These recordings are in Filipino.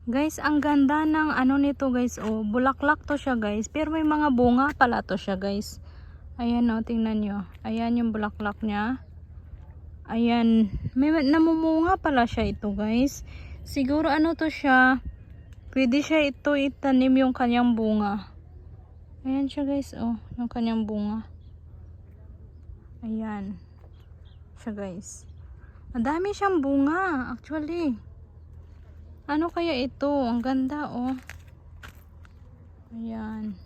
Guys, ang ganda ng ano nito guys. Oh, bulaklak to siya guys. Pero may mga bunga pala to siya guys. Ayan oh, tingnan nyo. Ayan yung bulaklak niya. Ayan. May namumunga pala siya ito guys. Siguro ano to siya. Pwede siya ito itanim yung kanyang bunga. Ayan siya guys. Oh, yung kanyang bunga. Ayan. Siya guys. Madami siyang bunga actually. Ano kaya ito? Ang ganda oh. Ayan.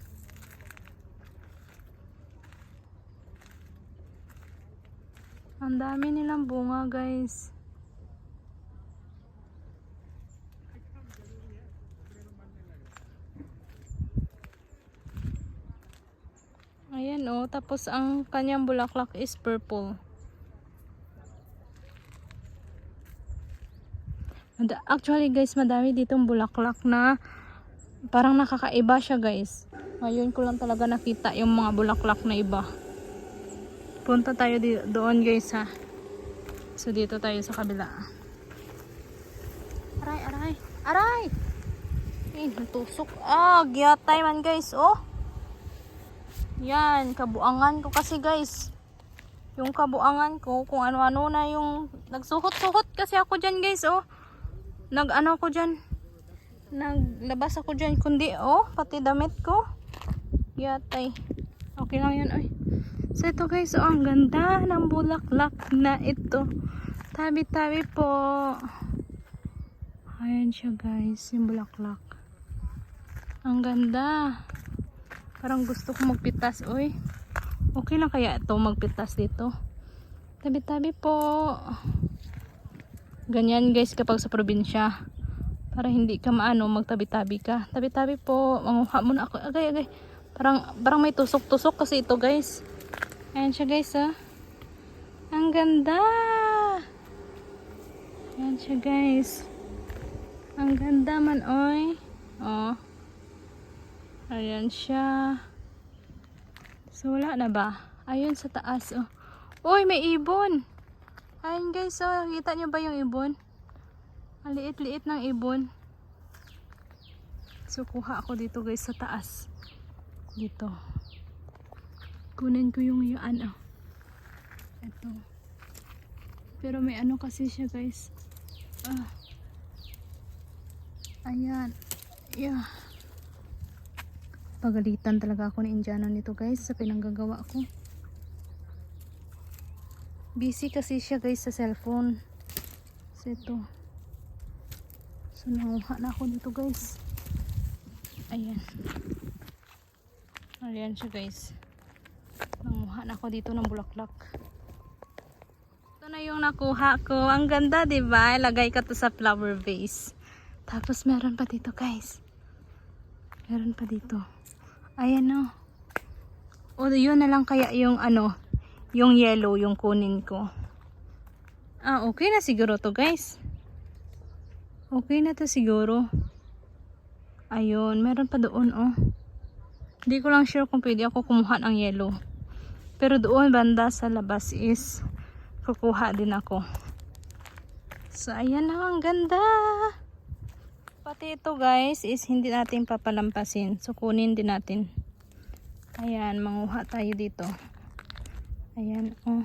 Ang dami nilang bunga guys. Ayan oh. Tapos ang kanyang bulaklak is purple. Actually guys, madami ditong bulaklak na parang nakakaiba siya guys. Ngayon ko lang talaga nakita yung mga bulaklak na iba. Punta tayo doon guys ha. So dito tayo sa kabila. Aray, aray, aray! Eh, natusok. Ah, giyatay man guys, oh. Yan, kabuangan ko kasi guys. Yung kabuangan ko, kung ano-ano na yung nagsuhot-suhot kasi ako dyan guys, oh. Nag-ano ko dyan. Naglabas ako dyan, kundi, oh, pati damit ko. Yatay. Okay lang yan, ay. So ito guys, oh, ang ganda ng bulaklak na ito. Tabi-tabi po. Ayan siya guys, yung bulaklak. Ang ganda. Parang gusto ko magpitas, oy. Okay lang kaya ito magpitas dito. Tabi-tabi po. Ganyan guys kapag sa probinsya. Para hindi ka maano, magtabi-tabi ka. Tabi-tabi po. Manguha muna ako. Agay. Parang may tusok-tusok kasi ito guys. Ayan siya guys, ah. Ang ganda. Ayan siya guys. Ang ganda man, oy. Oh. Ayan siya. So wala na ba? Ayun sa taas, oh. Uy, may ibon. Ayan guys, oh. Kita nyo ba yung ibon? Ang liit-liit ng ibon. So kuha ako dito guys sa taas. Dito. Kunin ko yung ano. Ito. Pero may ano kasi siya guys. Ah. Ayan. Yeah. Pagalitan talaga ako ni Indiana nito guys sa pinanggagawa ko. Busy kasi siya guys sa cellphone. So ito. So nanguha na ako dito guys. Ayan. Ayan siya guys. Nanguha na ako dito ng bulaklak. Ito na yung nakuha ko. Ang ganda, diba? Ilagay ka to sa flower vase. Tapos meron pa dito guys. Meron pa dito. Ayan o. O yun na lang kaya yung ano. Yung yellow yung kunin ko. Ah, okay na siguro to guys. Okay na to siguro. Ayun, meron pa doon oh. Hindi ko lang sure kung pwede ako kumuha ng yellow. Pero doon banda sa labas is kukuha din ako. So ayan na, ang ganda. Pati ito guys is hindi natin papalampasin. So kunin din natin. Ayan, manguha tayo dito. Ayan oh.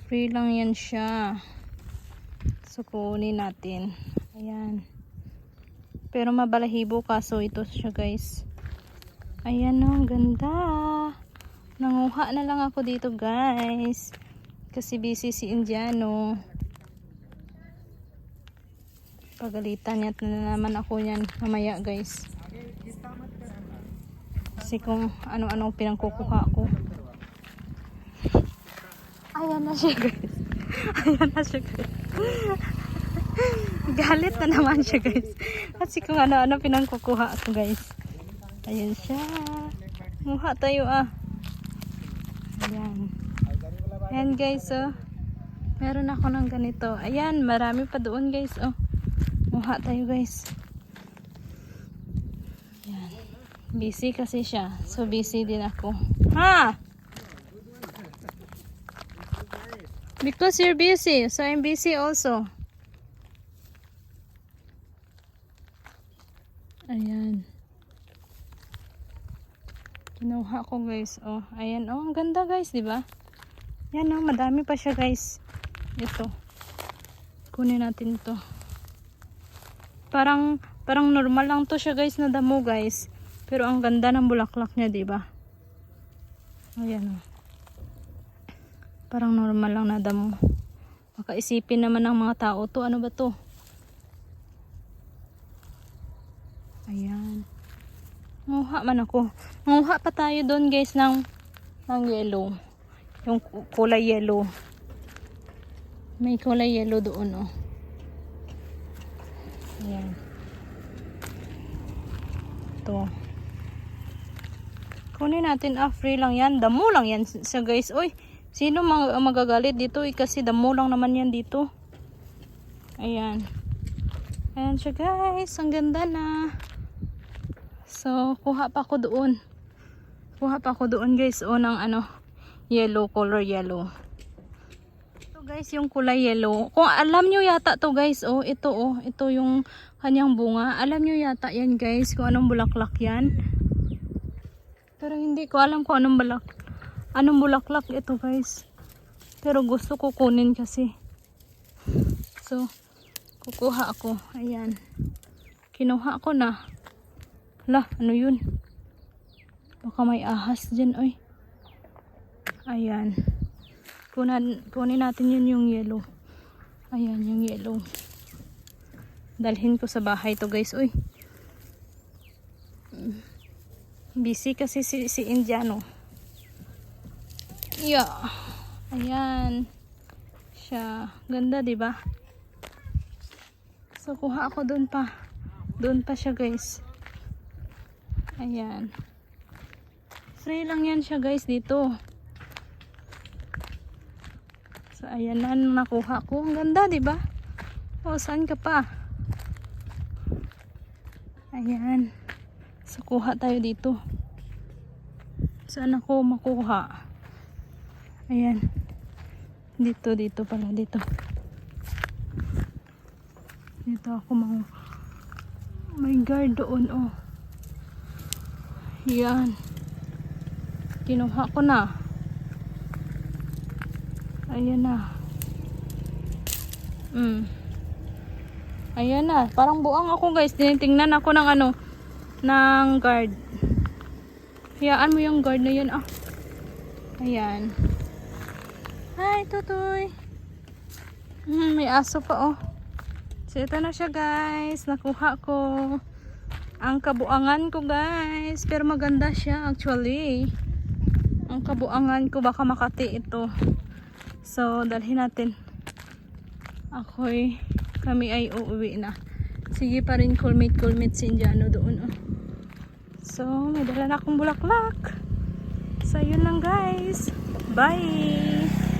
Free lang yan siya. So kunin natin. Ayan. Pero mabalahibo kaso ito siya guys. Ayan oh, ang ganda. Nanguha na lang ako dito guys. Kasi busy si Indiano. Pagalitan niya na naman ako yan mamaya guys. Kasi kung ano-ano pinangkukuha ko. Ayan na siya guys. Ayan na siya guys. Galit na naman siya guys. Kasi kung ano-ano pinangkukuha ko guys. Ayan siya. Muha tayo ah. Ayan. Ayan guys oh. Meron ako ng ganito. Ayan, marami pa doon guys oh. Muha tayo guys. Ayan. Busy kasi siya. So busy din ako. Ha? Because you're busy. So I'm busy also. Ayan. Kinuha ko guys. Oh, ayan. Oh, ang ganda guys, di ba? Yan oh, madami pa siya guys. Ito. Kunin natin to. Parang normal lang to siya guys na damo guys. Pero ang ganda ng bulaklak niya, di ba? Ayan oh. Parang normal lang na damo. Baka isipin naman ng mga tao to, ano ba to? Ayan. Nguha man ako. Nguha pa tayo doon guys ng yellow. Yung kulay yellow. May kulay yellow doon oh. Ayan. Ito. Kunin natin, free lang yan. Damo lang yan sa guys. Uy, sino magagalit dito? Kasi damo lang naman yan dito. Ayan. Ayan siya guys. Ang ganda na. So, kuha pa ako doon. Kuha pa ako doon guys. O, ng ano, yellow, color yellow. Ito guys, yung kulay yellow. Kung alam nyo yata to guys. O, ito o. Ito yung kanyang bunga. Alam nyo yata yan guys. Kung anong bulaklak yan. Pero hindi ko alam kung anong bulaklak ito guys. Pero gusto ko kunin kasi. So, kukuha ako. Ayan. Kinuha ko na. Lah, ano yun? Baka may ahas dyan, oy. Ayan. Kunin natin yun yung yellow. Ayan, yung yellow. Dalhin ko sa bahay to guys, oy. Busy kasi si Indiano. Yeah. Ayan. Siya. Ganda, diba? So, kuha ako doon pa. Doon pa siya guys. Ayan. Free lang yan siya guys dito. So ayan na nakuha ko. Ang ganda, 'di ba? O saan ka pa? Ayan. So kuha tayo dito. Saan ako makuha? Ayan. Dito pala dito. Dito ako may guard doon oh. Yan. Kinuha ko na. Ayan na. Ayan na. Parang buang ako guys. Tinitingnan ako ng ano. Ng guard. Hayaan mo yung guard na yun. Ah. Ayan. Hi, tutoy. May aso pa oh. So ito na siya guys. Nakuha ko. Ang kabuangan ko guys. Pero maganda siya actually. Ang kabuangan ko baka Makati ito. So dalhin natin. Kami ay uuwi na. Sige pa rin kulmit si Indiano doon. Oh. So may dala na akong bulaklak. So yun lang guys. Bye!